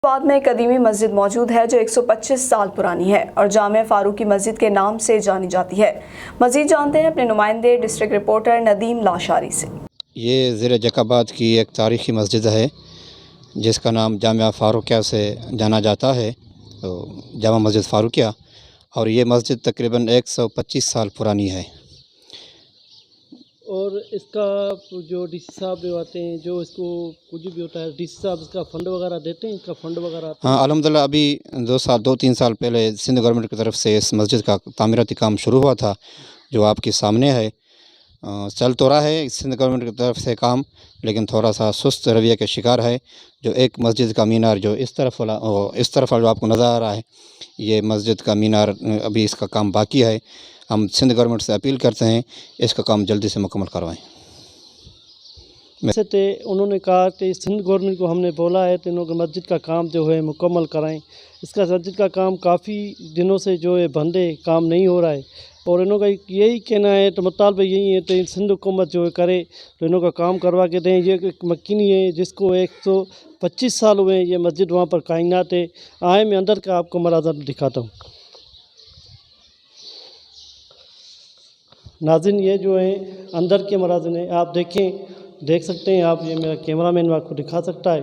بعد میں قدیمی مسجد موجود ہے جو 125 سال پرانی ہے اور جامع فاروقی مسجد کے نام سے جانی جاتی ہے۔ مزید جانتے ہیں اپنے نمائندے ڈسٹرکٹ رپورٹر ندیم لاشاری سے۔ یہ ضلع جیکاباد کی ایک تاریخی مسجد ہے جس کا نام جامع فاروقیہ سے جانا جاتا ہے، جامع مسجد فاروقیہ، اور یہ مسجد تقریباً 125 سال پرانی ہے۔ اور اس کا جو ڈی سی صاحب جو آتے ہیں، جو اس کو کچھ بھی ہوتا ہے، ڈی سی صاحب اس کا فنڈ وغیرہ دیتے ہیں، اس کا فنڈ وغیرہ آتا ہے؟ ہاں، الحمدللہ ابھی 2-3 سال پہلے سندھ گورنمنٹ کی طرف سے اس مسجد کا تعمیراتی کام شروع ہوا تھا، جو آپ کے سامنے ہے۔ چل تو رہا ہے سندھ گورنمنٹ کی طرف سے کام، لیکن تھوڑا سا سست رویے کے شکار ہے۔ جو ایک مسجد کا مینار جو اس طرف والا جو آپ کو نظر آ رہا ہے، یہ مسجد کا مینار ابھی اس کا کام باقی ہے۔ ہم سندھ گورنمنٹ سے اپیل کرتے ہیں اس کا کام جلدی سے مکمل کروائیں۔ ویسے تو انہوں نے کہا کہ سندھ گورنمنٹ کو ہم نے بولا ہے تو انہوں کو مسجد کا کام جو ہے مکمل کرائیں۔ اس کا مسجد کا کام کافی دنوں سے جو ہے بند ہے، کام نہیں ہو رہا ہے، اور انہوں کا یہی کہنا ہے، تو مطالبہ یہی ہے تو سندھ حکومت جو ہے کرے تو انہوں کا کام کروا کے دیں۔ یہ ایک مکینی ہے جس کو 125 سال ہوئے ہیں، یہ مسجد وہاں پر کائنات ہے۔ آئے میں اندر کا آپ کو مناظر دکھاتا ہوں۔ ناظرین، یہ جو ہیں اندر کے مناظر ہیں، آپ دیکھ سکتے ہیں آپ، یہ میرا کیمرہ مین آپ کو دکھا سکتا ہے۔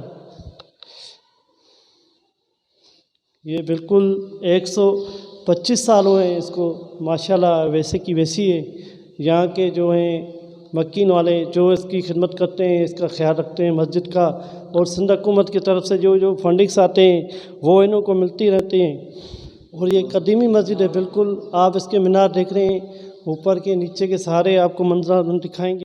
یہ بالکل 125 سال ہوئے ہیں اس کو، ماشاءاللہ ویسے کی ویسی ہے۔ یہاں کے جو ہیں مکین والے جو اس کی خدمت کرتے ہیں، اس کا خیال رکھتے ہیں مسجد کا، اور سندھ حکومت کی طرف سے جو فنڈنگس آتے ہیں وہ انہوں کو ملتی رہتی ہیں۔ اور یہ قدیمی مسجد ہے، بالکل آپ اس کے مینار دیکھ رہے ہیں، اوپر کے نیچے کے سارے آپ کو منظر دکھائیں گے۔